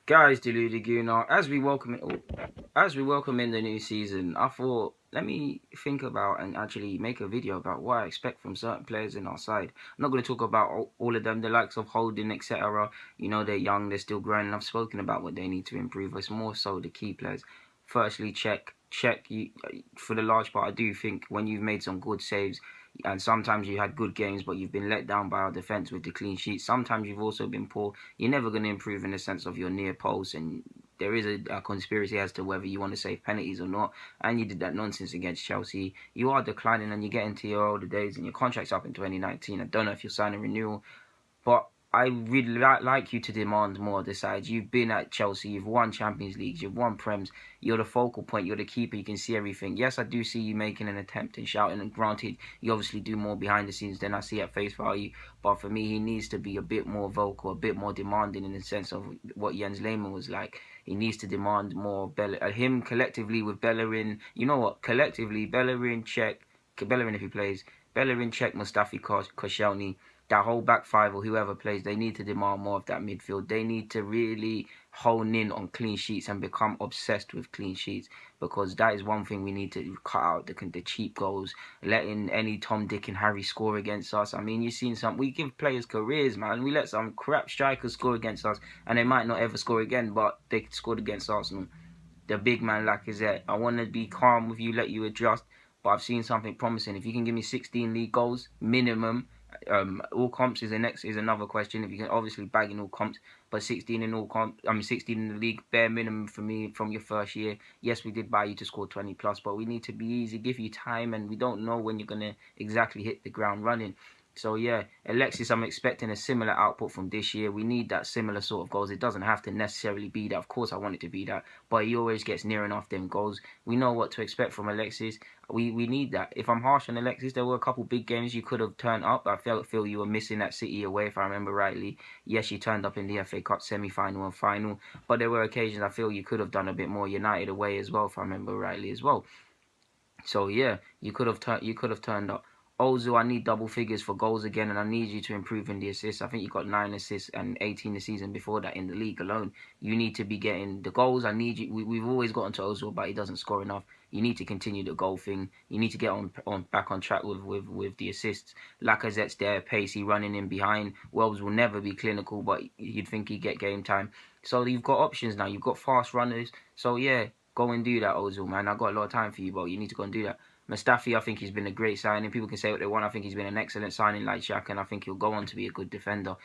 Guys, Deluded Gunnar, as we welcome in the new season, I thought let me think about and actually make a video about what I expect from certain players in our side. I'm not going to talk about all of them, the likes of Holding, etc. You know, they're young, they're still growing, and I've spoken about what they need to improve. It's more so the key players. Firstly, check. You, for the large part, I do think when you've made some good saves, and sometimes you had good games, but you've been let down by our defence with the clean sheet. Sometimes you've also been poor. You're never going to improve in the sense of your near post, and there is a conspiracy as to whether you want to save penalties or not. And you did that nonsense against Chelsea. You are declining, and you get into your older days, and your contract's up in 2019. I don't know if you'll sign a renewal, but I really like you to demand more this side. You've been at Chelsea, you've won Champions Leagues, you've won Prems, you're the focal point, you're the keeper, you can see everything. Yes, I do see you making an attempt and shouting, and granted, you obviously do more behind the scenes than I see at face value, but for me, he needs to be a bit more vocal, a bit more demanding in the sense of what Jens Lehmann was like. He needs to demand more him collectively with Bellerin. You know what? Collectively, Bellerin, Cech, Bellerin if he plays, Bellerin, Cech, Mustafi, Koscielny, that whole back five or whoever plays, they need to demand more of that midfield. They need to really hone in on clean sheets and become obsessed with clean sheets, because that is one thing we need to cut out, the cheap goals, letting any Tom, Dick and Harry score against us. I mean, you've seen we give players careers, man. We let some crap strikers score against us and they might not ever score again, but they scored against Arsenal. The big man Lacazette, I want to be calm with you, let you adjust, but I've seen something promising. If you can give me 16 league goals minimum, all comps is another question. If you can obviously bag in all comps, but 16 in all comps, 16 in the league, bare minimum for me from your first year. Yes, we did buy you to score 20 plus, but we need to be easy, give you time, and we don't know when you're gonna exactly hit the ground running. So yeah, Alexis, I'm expecting a similar output from this year. We need that similar sort of goals. It doesn't have to necessarily be that. Of course, I want it to be that, but he always gets near enough them goals. We know what to expect from Alexis. We need that. If I'm harsh on Alexis, there were a couple big games you could have turned up. I feel you were missing that City away, if I remember rightly. Yes, you turned up in the FA Cup semi-final and final, but there were occasions I feel you could have done a bit more. United away as well, if I remember rightly as well. So yeah, you could have turned up. Ozil, I need double figures for goals again, and I need you to improve in the assists. I think you got 9 assists and 18 the season before that in the league alone. You need to be getting the goals. I need you. We've always gotten to Ozil, but he doesn't score enough. You need to continue the goal thing. You need to get back on track with the assists. Lacazette's there, pacey, running in behind. Wells will never be clinical, but you'd think he'd get game time. So you've got options now. You've got fast runners. So yeah, go and do that, Ozil, man. I've got a lot of time for you, but you need to go and do that. Mustafi, I think he's been a great signing. People can say what they want. I think he's been an excellent signing like Xhaka, and I think he'll go on to be a good defender.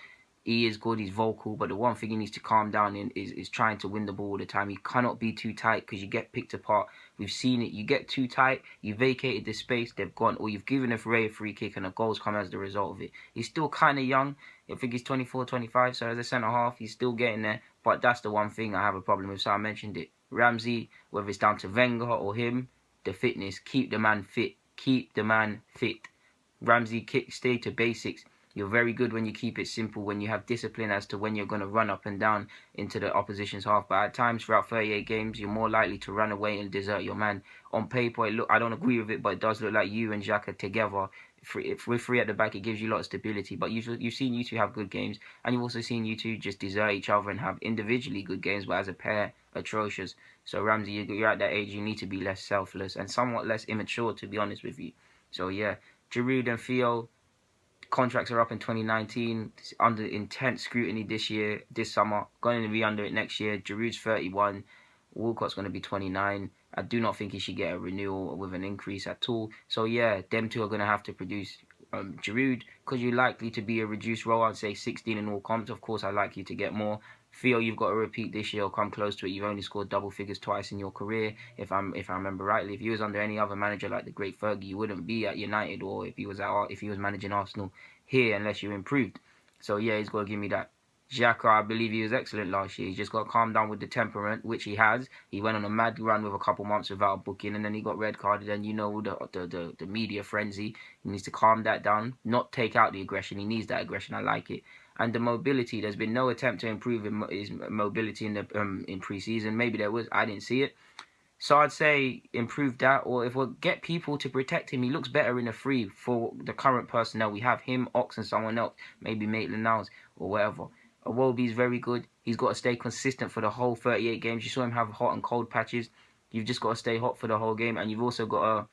He is good, he's vocal, but the one thing he needs to calm down in is trying to win the ball all the time. He cannot be too tight because you get picked apart. We've seen it. You get too tight, you vacated the space, they've gone, or you've given a free kick and a goal's come as the result of it. He's still kind of young. I think he's 24, 25, so as a centre-half, he's still getting there. But that's the one thing I have a problem with, so I mentioned it. Ramsey, whether it's down to Wenger or him, the fitness, keep the man fit. Keep the man fit. Ramsey, stay to basics. You're very good when you keep it simple, when you have discipline as to when you're going to run up and down into the opposition's half. But at times throughout 38 games, you're more likely to run away and desert your man. On paper, I don't agree with it, but it does look like you and Xhaka together. If we're free at the back, it gives you a lot of stability. But you've seen you two have good games, and you've also seen you two just desert each other and have individually good games, but as a pair, atrocious. So Ramsey, you're at that age, you need to be less selfless and somewhat less immature, to be honest with you. So yeah, Giroud and Theo, contracts are up in 2019, under intense scrutiny this summer, going to be under it next year. Giroud's 31, Walcott's going to be 29. I do not think he should get a renewal with an increase at all. So yeah, them two are going to have to produce. Giroud, because you're likely to be a reduced role, I'd say 16 in all comps. Of course, I'd like you to get more. Theo, you've got to repeat this year or come close to it. You've only scored double figures twice in your career, if I remember rightly. If you was under any other manager like the great Fergie, you wouldn't be at United, or if he was managing Arsenal here, unless you improved. So yeah, he's got to give me that. Xhaka, I believe he was excellent last year. He's just got to calm down with the temperament, which he has. He went on a mad run with a couple months without a booking, and then he got red carded. And you know the media frenzy. He needs to calm that down, not take out the aggression. He needs that aggression. I like it. And the mobility, there's been no attempt to improve his mobility in pre-season. Maybe there was, I didn't see it. So I'd say improve that, or if we'll get people to protect him, he looks better in a free for the current personnel. We have him, Ox, and someone else, maybe Maitland-Niles or whatever. Iwobi's very good. He's got to stay consistent for the whole 38 games. You saw him have hot and cold patches. You've just got to stay hot for the whole game, and you've also got to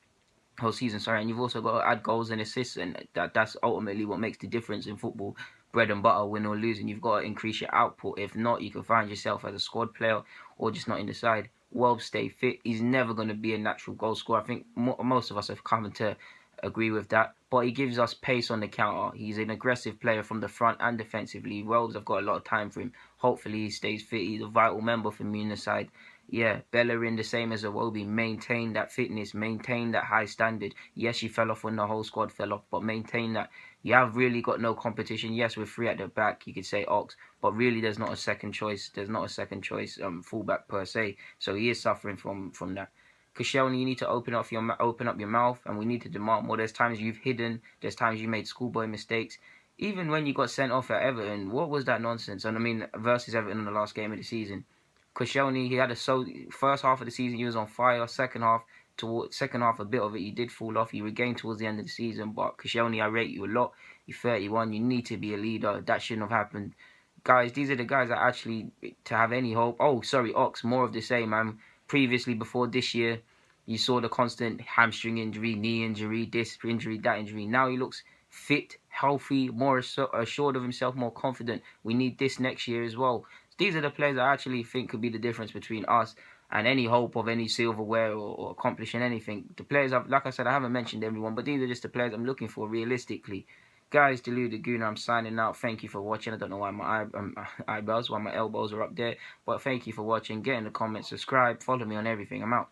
whole season, sorry, and you've also got to add goals and assists, and that's ultimately what makes the difference in football. Bread and butter, win or lose, and you've got to increase your output. If not, you can find yourself as a squad player or just not in the side. Well, stay fit. He's never going to be a natural goal scorer. I think most of us have come to agree with that. But he gives us pace on the counter. He's an aggressive player from the front and defensively. Wells, I've got a lot of time for him. Hopefully he stays fit. He's a vital member for me in the side. Yeah, Bellerin, the same as Iwobi, maintain that fitness, maintain that high standard. Yes, you fell off when the whole squad fell off, but maintain that. You have really got no competition. Yes, we're three at the back, you could say Ox, but really there's not a second choice. There's not a second choice fullback per se. So he is suffering from that. Koscielny, you need to open up your mouth, and we need to demand more. There's times you've hidden. There's times you made schoolboy mistakes. Even when you got sent off at Everton, what was that nonsense? And I mean, versus Everton in the last game of the season. Koscielny, he had first half of the season he was on fire. Second half a bit of it he did fall off. He regained towards the end of the season. But Koscielny, I rate you a lot. You're 31. You need to be a leader. That shouldn't have happened. Guys, these are the guys that actually to have any hope. Oh, sorry, Ox. More of the same, man. Previously, before this year, you saw the constant hamstring injury, knee injury, this injury, that injury. Now he looks fit, healthy, more assured of himself, more confident. We need this next year as well. These are the players I actually think could be the difference between us and any hope of any silverware or accomplishing anything. The players, like I said, I haven't mentioned everyone, but these are just the players I'm looking for realistically. Guys, Delu the Gooner, I'm signing out. Thank you for watching. I don't know why my eyebrows, why my elbows are up there, but thank you for watching. Get in the comments, subscribe, follow me on everything. I'm out.